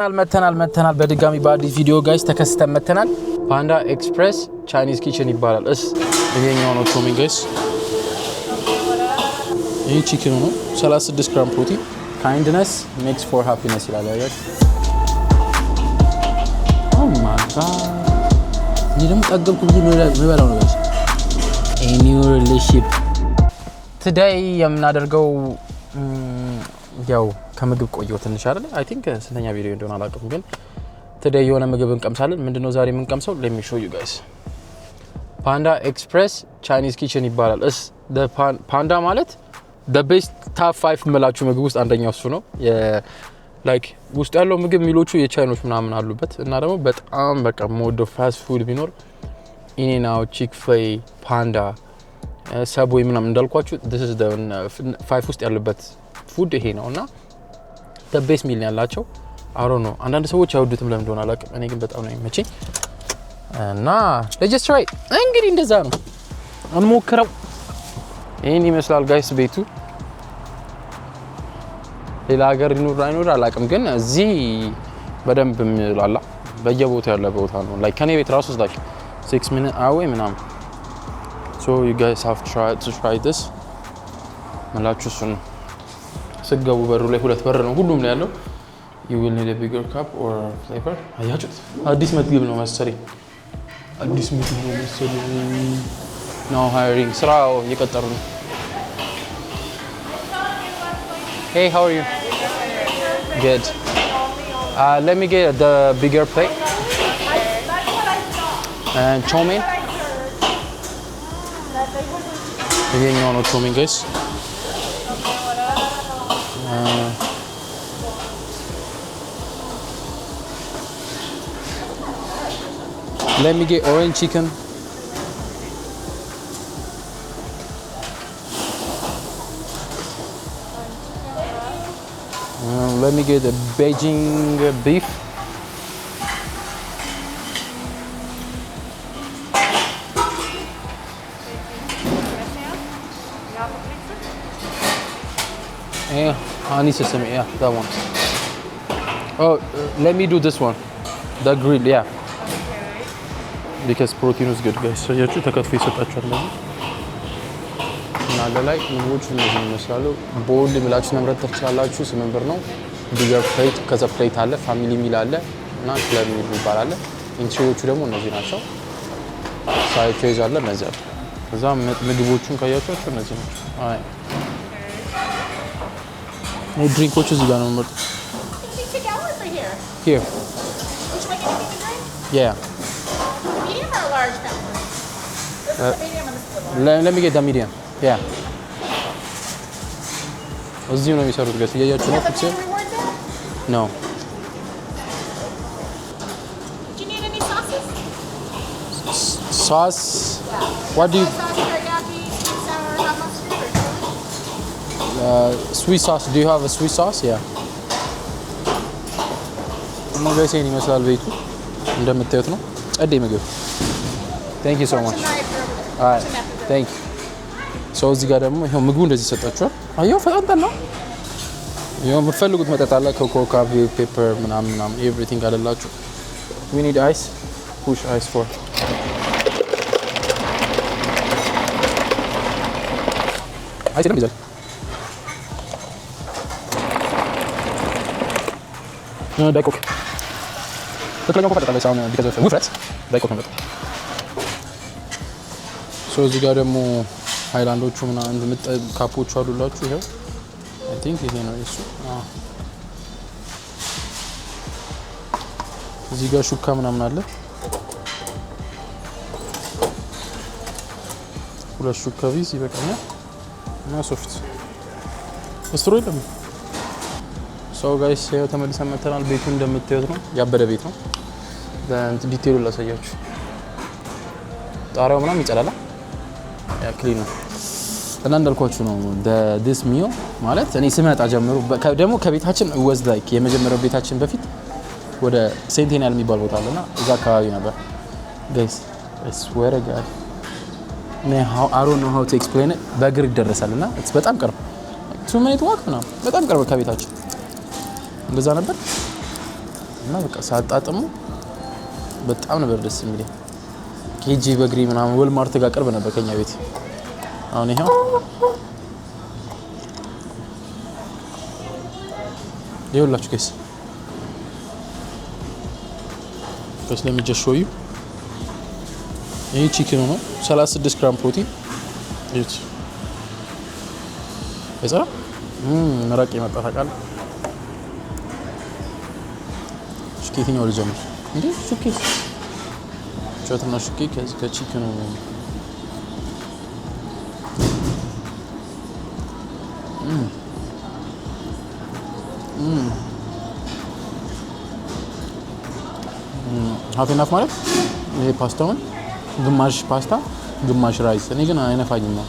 መተናል በድጋሚ በአዲስ ቪዲዮ ጋይስ ተከስተን መተናል። ፓንዳ ኤክስፕሬስ ቻይኒዝ ኪችን ይባላል። ይሄኛው ነው ቶሚ ጋይስ። ይሄ ቺክን ነው 36 ግራም ፕሮቲን kindness makes for happiness ይላል አይደል? ኦ ማይ ጋድ ይሄ ደግሞ ጠገብኩ ብዬ ምበላው ነው ጋይስ። a new relationship today የምናደርገው ያው ከምግብ ቆየው ትንሽ አይደል? አይ ቲንክ ስንተኛ ቪዲዮ እንደሆነ አላውቅም፣ ግን today የሆነ ምግብ እንቀምሳለን። ምንድነው ዛሬ የምንቀምሰው? let me show you guys. Panda Express Chinese Kitchen ይባላል። the Panda ማለት the best top 5 መላችሁ ምግብ ውስጥ አንደኛው እሱ ነው። ላይክ ውስጥ ያለው ምግብ ሚሎቹ የቻይኖች ምናምን አሉበት እና ደግሞ በጣም በቃ ሞዶ ፋስት ፉድ ቢኖር ኢኔናው ቺክ-ፊል ፓንዳ ሰብዌይ ምናምን እንዳልኳችሁ this is the 5 ውስጥ ያሉበት ፉድ ይሄ ነውና the best meal ያላቸው አሮ ነው። አንዳንድ ሰዎች አይወዱትም ለምን እንደሆነ አላውቅም። እኔ ግን በጣም ነው የሚመቸኝ እና let's just try እንግዲህ እንደዛ ነው እንሞክረው። ይሄን ይመስላል ጋይስ ቤቱ። ሌላ ሀገር ይኖር አይኖር አላውቅም፣ ግን እዚህ በደንብ የሚላላ በየቦታው ያለ ቦታ ነው። ላይክ ከኔ ቤት ራሱ like 6 minutes away ምናምን። so you guys have to try this መላችሁ እሱን ስገቡ በሩ ላይ ሁለት በር ነው ሁሉም ላይ ያለው። you will need a bigger cup or flavor። አያችሁት? አዲስ ምግብ ነው መሰለኝ። now hiring ስራው እየቀጠሩ ነው። hey, how are you? Good. Let me get the bigger plate and chow mein. ይሄኛው ነው chow mein guys. Let me get orange chicken. Let me get a Beijing beef. Yeah, honey sesame, yeah, that one. Oh, let me do this one, the grill, yeah. Because protein is good, guys. So ያቺ ተከትፎ ይሰጣችኋል ማለት እና ለላይ ምግቦች እነዚህ ይመስላሉ። ቦል ብላችሁ መምረጥ ትችላላችሁ። 8 ብር ነው። ቢገር ፕሌት ከዛ ፕሌት አለ፣ ፋሚሊ ሚል አለ እና ክለብ ሚል ይባላል። ኢንትሪዎቹ ደግሞ እነዚህ ናቸው። ሳይድ ቼዝ አለ እነዚህ አለ። ከዛ ምግቦቹን ካያችኋቸው እነዚህ ናቸው። አይ ነው ድሪንኮቹ እዚህ ጋር ነው የምመርጠው። Here. Which one can you drink? Yeah. Medium or large pepper? This is the medium and this is the large. Let me get the medium. Yeah. እዚሁ ነው የሚሰሩት ጋር እያያችሁ ነው። ፍክስ No. Do you need any sauces? Sauce? Yeah. What do you... Sauce, teriyaki, sweet sour, hot mustard, or chili? Sweet sauce. Do you have a sweet sauce? Yeah. ጋይስ ይሄን ይመስላል ቤቱ እንደምታዩት ነው። ጸዴ ምግብ። Thank you so much. Alright. Thank you. So እዚህ ጋር ደግሞ ይሄው ምግቡ እንደዚህ ሰጣችኋል። አየው ፈጣን ነው። ይሄው የምትፈልጉት መጠጥ አለ። ኮካ፣ ፔፐር ምናምን everything አለላችሁ። We need ice. Push ice for. አይስ ደግሞ ይዘል። ዳይኮክ ትክክለኛው ኮካ ጠጣለች አሁን ቢከዘፈ ውፍረት ዳይኮክ ነው። ሶ እዚህ ጋር ደግሞ ሃይላንዶቹ ምናምን ካፖቹ አሉላችሁ። ይሄው አይ ቲንክ ይሄ ነው እሱ። እዚህ ጋር ሹካ ምናምን አለ። ሁለት ሹካ ቢስ ይበቃኛል እና ሶፍት ስትሮ የለም። ሶ ጋይስ ያው ተመልሰን መተናል። ቤቱ እንደምታዩት ነው፣ ያበደ ቤት ነው። ዲቴይሉ ላሳያችሁ። ጣሪያው ምናምን ይጸዳል፣ ያ ክሊን ነው እና እንዳልኳችሁ ነው this meal ማለት እኔ ስመጣ ጀምሮ ደግሞ ከቤታችን was like የመጀመሪያው ቤታችን በፊት ወደ ሴንቴኒያል የሚባል ቦታ አለና እዛ አካባቢ ነበር ጋይስ። I swear to God I don't know how to explain it። በእግር ይደረሳልና በጣም ቅርብ 2 minute walk ነው፣ በጣም ቅርብ ከቤታችን እንደዛ ነበር። እና በቃ ሳጣጥሙ በጣም ነበር ደስ የሚለኝ። ኬጂ በግሪ ምናምን ወልማርት ጋር ቅርብ ነበር ከኛ ቤት። አሁን ይሄው ይኸውላችሁ ጋይስ let me just show you ይሄ ቺክን ነው 36 ግራም ፕሮቲን እዩት። እዛ መራቅ የመጣ ታውቃለህ። ሽኬትኛው ልጀምር እንዴ? ሹኬት ቾትና ሹኬ ከቺክኑ ሀፍ ኢናፍ ማለት ይሄ ፓስታውን ግማሽ ፓስታ ግማሽ ራይስ። እኔ ግን አይነፋኝም ነው።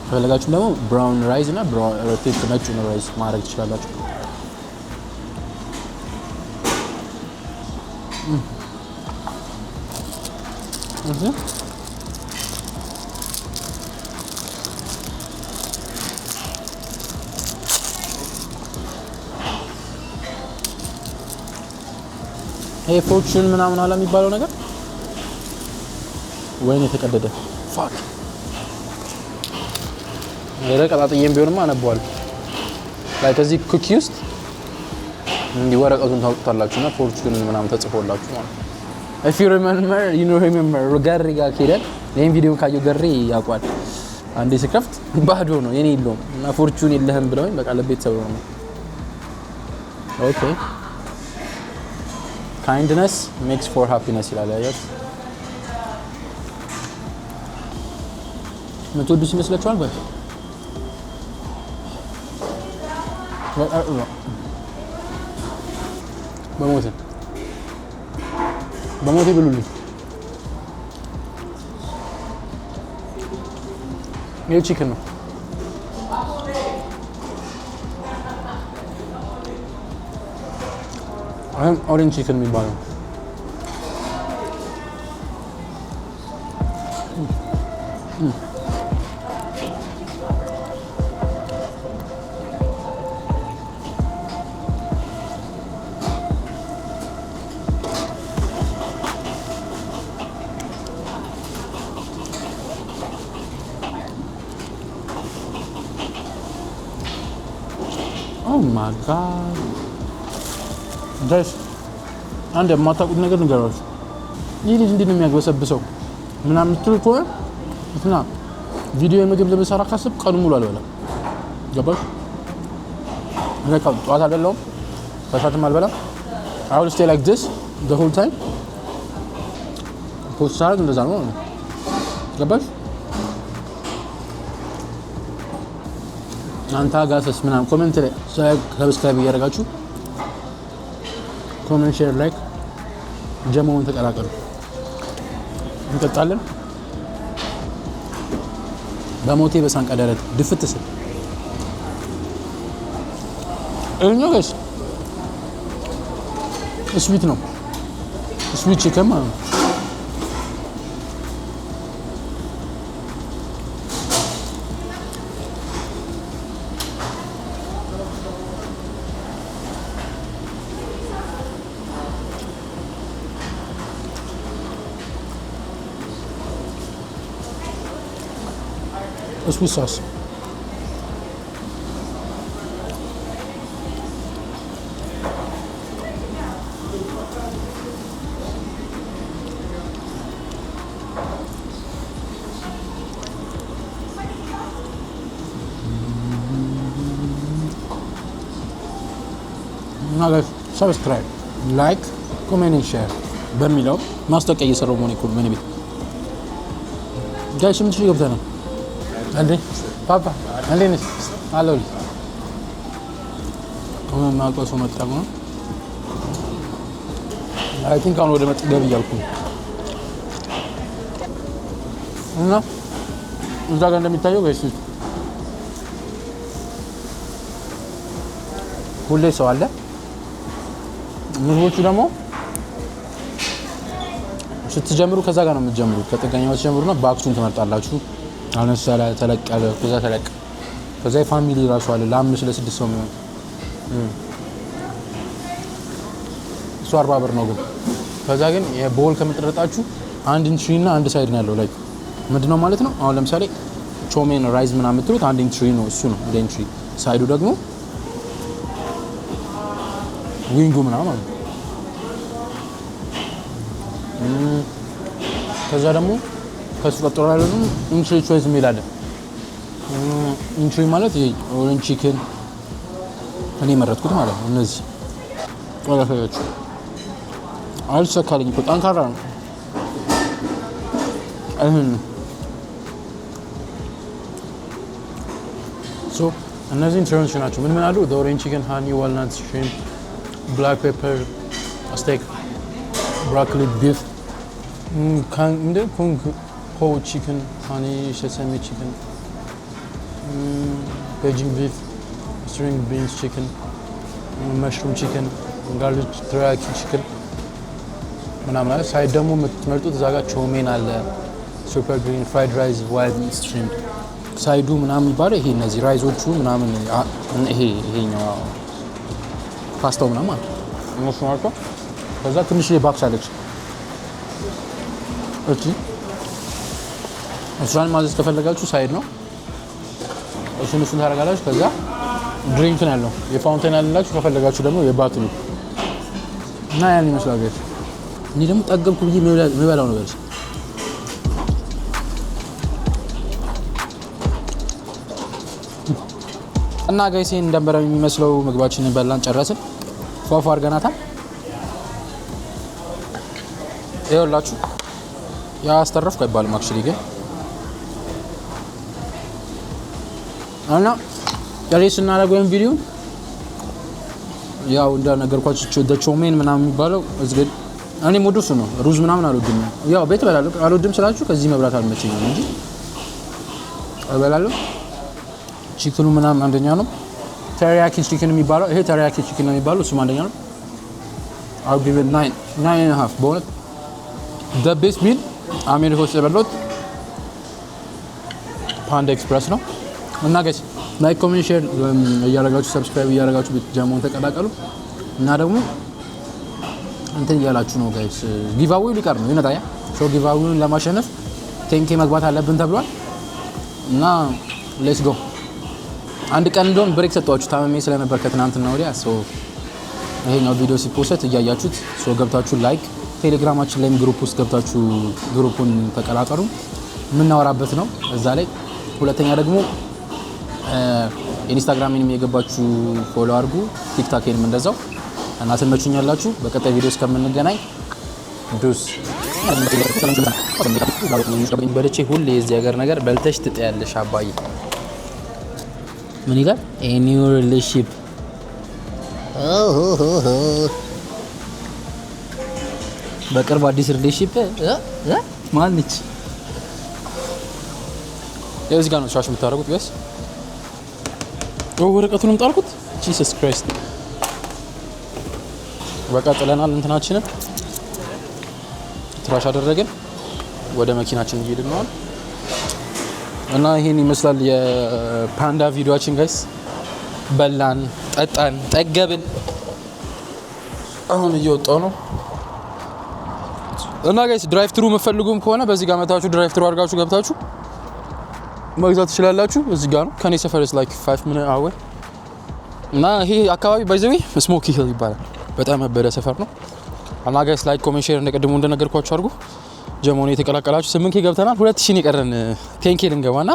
ከፈለጋችሁ ደግሞ ብራውን ራይስ እና ሮቴት ነጩን ራይስ ማድረግ ትችላላችሁ። ይሄ ፎርቹን ምናምን አለ የሚባለው ነገር ወይኔ የተቀደደ ፋክ የረቀጣጥዬም ቢሆንማ አነበዋል ላይ ከዚህ ኩኪ ውስጥ እንዲህ ወረቀቱን ታውቁታላችሁና ፎርቹን ምናምን ተጽፎላችሁ ማለት ነው። if you remember ገሪ ጋር ከሄደን ይሄን ቪዲዮ ካየው ገሪ ያውቃል። አንዴ ስከፍት ባዶ ነው የኔ የለውም እና ፎርቹን የለህም ብለውኝ በቃ ለቤተሰብ ነው። ኦኬ kindness makes for happiness ይላል። ያያችሁ ምትወዱስ ይመስላችኋል? በሞቴ ብሉልኝ። ይሄ ቺክን ነው። አሁን ኦሬንጅ ቺክን የሚባለው ኦ ማይ ጋድ ጋይስ አንድ የማታውቁት ነገር ንገራችሁ። ይህ ልጅ እንዴት ነው የሚያግበሰብሰው ምናምን የምትሉ ከሆነ እንትና ቪዲዮ የምግብ ለምሰራ ካስብ ቀኑ ሙሉ አልበላም። ገባሽ? ለካ ጠዋት አይደለም ከሰዓትም አልበላም። I will stay like this the whole time ፖስት ሳደርግ እንደዛ ነው። ገባሽ? አንተ ጋሰስ ምናምን ኮሜንት ላይ ሰብስክራይብ እያደረጋችሁ ኮሜንት ሼር ላይክ ጀማውን ተቀላቀሉ። እንቀጣለን። በሞቴ በሳንቃ ደረት ድፍት ስል እኛው ጋይስ ስዊት ነው። ስዊት ቺከን ማለት ነው። sweet sauce. Now guys, subscribe, like, comment and share. በሚለው ማስታወቂያ እየሰራው ሞኔ ኮል ምን ቤት ጋይስ ምን ትሽይ ገብተና አንዴ ፓፓ አንዴ ነሽ አለው ማቆሶ መጣው ነው አይ ቲንክ አሁን ወደ መጥገብ እያልኩ እና እዛ ጋር እንደሚታየው ጋይስ ሁሌ ሰው አለ። ምግቦቹ ደግሞ ስትጀምሩ ከዛ ጋር ነው የምትጀምሩት። ከጥገኛው ጀምሩና ባክሱን ትመርጣላችሁ። አነስ ያለ ተለቅ ያለ ከዛ ተለቅ ከዛ የፋሚሊ ራሱ አለ ለ5 ለ6 ሰው የሚሆን እሱ 40 ብር ነው ግን ከዛ ግን የቦል ከመጥረጣችሁ አንድ ኢንትሪ እና አንድ ሳይድ ነው ያለው። ላይክ ምንድነው ማለት ነው? አሁን ለምሳሌ ቾሜን ራይዝ ምናምን የምትሉት አንድ ኢንትሪ ነው እሱ ነው እንደ ኢንትሪ። ሳይዱ ደግሞ ዊንጉ ምናምን ማለት ነው። ከዛ ደግሞ ከሱ ቀጥሎ ያለው ኢንትሪ ቾይስ የሚል አለ። ኢንትሪ ማለት ይሄ ኦሬንጅ ቺክን እኔ መረጥኩት ማለት ነው። እነዚህ ወላፈያችሁ አልሰካልኝ እኮ ጠንካራ ነው። ሶ እነዚህ ኢንትሪዎች ናቸው። ምን አሉ? ኦሬንጅ ቺክን፣ ሃኒ፣ ዋልናት፣ ሽሪምፕ፣ ብላክ ፔፐር፣ ስቴክ፣ ብሮኮሊ፣ ቢፍ እንደ ኩንግ ሆ ቺክን፣ ሃኒ፣ ሴሰሚ ቺክን፣ ቤጂንግ ቢፍ፣ string beans chicken, mushroom chicken, garlic teriyaki chicken ምናምን አለ። ሳይድ ደግሞ የምትመርጡት እዛ ጋር ቾሜን አለ፣ ሱፐር ግሪን ፍራይድ ራይዝ፣ ዋይልድ ስትሪም ሳይዱ ምናምን ይባላል። ይሄ እነዚህ ራይዞቹ ምናምን ይሄኛው ፓስታው ምናምን ማለት ነው ማለት። ከዛ ትንሽ ባክስ አለች እሷን ማዘዝ ከፈለጋችሁ ሳይድ ነው እሱን ታደርጋላችሁ። ከዛ ድሪንክ ነው ያለው የፋውንቴን ያላችሁ ከፈለጋችሁ ደግሞ የባትሉ እና ያን ይመስላል። ጋይስ እኔ ደግሞ ጠገብኩ ብዬ የምበላው ነገር እና ጋይስ ይሄን እንደምበረው የሚመስለው ምግባችንን በላን ጨረስን። ፏፏ አድርገናታል። ይኸውላችሁ ያስተረፍኩ አይባልም አክቹሊ ግን እና ሪስ እናደርገው ቪዲዮ ያው እንደነገርኳችሁ ቾሜን ምናምን የሚባለው እዚህ እኔ ሞዱስ ነው። ሩዝ ምናምን አልወድም። ያው ቤት እበላለሁ። አልወድም ስላችሁ ከዚህ መብላት አልመቸኝም እንጂ እበላለሁ። ቺክኑ ምናምን አንደኛ ነው። ተሪያኪ ቺክን የሚባለው ይሄ ተሪያኪ ቺክን ነው የሚባለው እሱም አንደኛ ነው። I'll give it 9.5 በእውነት the best meal አሜሪካ ውስጥ የበላሁት ፓንዳ ኤክስፕረስ ነው። እና ጋይስ ላይክ ኮሜንት ሼር እያደረጋችሁ ሰብስክራይብ እያደረጋችሁ ጀሞን ተቀላቀሉ። እና ደግሞ እንትን እያላችሁ ነው ጋይስ ጊቫዌው ሊቀር ነው ይነታያ ሶ ጊቫዌውን ለማሸነፍ 10K መግባት አለብን ተብሏል። እና ሌትስ ጎ አንድ ቀን እንደውም ብሬክ ሰጣችሁ ታመሜ ስለነበር ከትናንትና ወዲያ ሶ ይሄኛው ቪዲዮ ሲፖስት እያያችሁት ሶ ገብታችሁ ላይክ ቴሌግራማችን ላይም ግሩፕ ውስጥ ገብታችሁ ግሩፑን ተቀላቀሉ። የምናወራበት ነው እዛ ላይ። ሁለተኛ ደግሞ ኢንስታግራምንም የገባችሁ ፎሎ አድርጉ፣ ቲክቶክንም እንደዛው እና ትመቹኛላችሁ። በቀጣይ ቪዲዮ እስከምንገናኝ ዱስ በልቼ ሁሌ የዚህ ሀገር ነገር በልተሽ ትጠያለሽ አባዬ። ምን ይላል? a new relationship በቅርብ አዲስ ሪሌሽንሺፕ ማንች እዚህ ጋር ነው ሻሽ የምታደርጉት ጋይስ። ወረቀቱንም ጣልኩት። ጂሰስ ክራይስት በቃ ጥለናል። እንትናችንን ትራሽ አደረግን። ወደ መኪናችን እየሄድን ነው እና ይሄን ይመስላል የፓንዳ ቪዲዮአችን ጋይስ። በላን፣ ጠጣን፣ ጠገብን። አሁን እየወጣው ነው እና ጋይስ ድራይቭ ትሩ የምትፈልጉም ከሆነ በዚህ ጋር መታችሁ ድራይቭ ትሩ አድርጋችሁ ገብታችሁ መግዛት ትችላላችሁ። እዚህ ጋር ነው ከኔ ሰፈርስ ላይክ 5 minutes away እና ይሄ አካባቢ ባይ ዘ ዌይ ስሞኪ ሂል ይባላል። በጣም ያበደ ሰፈር ነው። እና ጋይስ ላይክ ኮሜንት ሼር እንደቀድሞ እንደነገርኳችሁ አድርጉ። ጀሞኔ የተቀላቀላችሁ 8K ገብተናል። 2000 ይቀረን 10K ልንገባና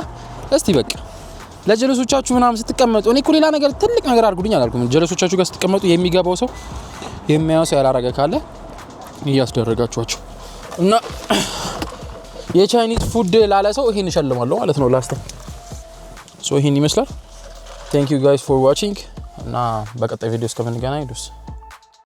እስቲ በቃ ለጀለሶቻችሁ ምናምን ስትቀመጡ እኔ እኮ ሌላ ነገር ትልቅ ነገር አድርጉልኝ አላልኩም። ጀለሶቻችሁ ጋር ስትቀመጡ የሚገባው ሰው የሚያየው ሰው ያላረገ ካለ እያስደረጋችኋቸው እና የቻይኒዝ ፉድ ላለ ሰው ይሄን እሸልማለሁ ማለት ነው። ላስት ሶ ይሄን ይመስላል። Thank you guys for watching እና በቀጣይ ቪዲዮ እስከምንገናኝ ድረስ